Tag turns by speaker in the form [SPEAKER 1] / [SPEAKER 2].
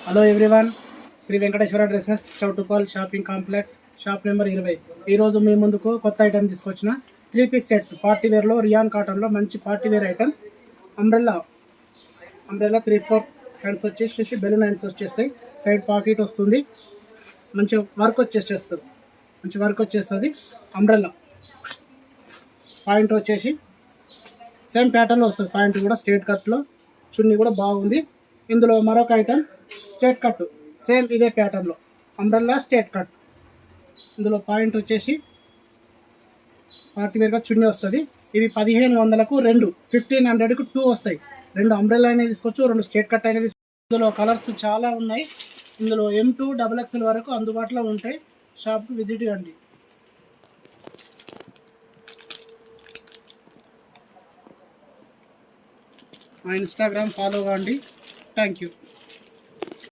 [SPEAKER 1] Hello everyone, Shri Venkateshwara dresses Choutuppal shopping complex, shop number 20. ఈరోజు మీ ముందుకు కొత్త ఐటెం తీసుకొచ్చిన 3 పీస్ సెట్ పార్టీ వేర్లో రియాన్ కాటన్లో మంచి party wear item. Umbrella 3/4 hands వచ్చేసి బెలూన్ హ్యాండ్స్ వచ్చేస్తాయి. సైడ్ పాకెట్ వస్తుంది. మంచి వర్క్ వచ్చేస్తుంది. అంబ్రెల్లా పాయింట్ వచ్చేసి సేమ్ ప్యాటర్న్లో వస్తుంది. పాయింట్ కూడా స్ట్రేట్ కట్లో, చున్నీ కూడా బాగుంది. ఇందులో మరొక ఐటెం స్ట్రేట్ కట్, సేమ్ ఇదే ప్యాటర్న్లో అంబ్రెల్లా స్ట్రేట్ కట్. ఇందులో పాయింట్ వచ్చేసి పార్టీ వేర్గా చున్నీ వస్తుంది. ఇవి 1500కు 2, 1500కు 2 వస్తాయి. 2 అంబ్రెల్లా అనేది తీసుకోవచ్చు, 2 స్ట్రేట్ కట్ అనేది. ఇందులో కలర్స్ చాలా ఉన్నాయి. ఇందులో M2 XXL వరకు అందుబాటులో ఉంటాయి. షాప్కి విజిట్ కండి. మా ఇన్స్టాగ్రామ్ ఫాలో కాండి. Thank you.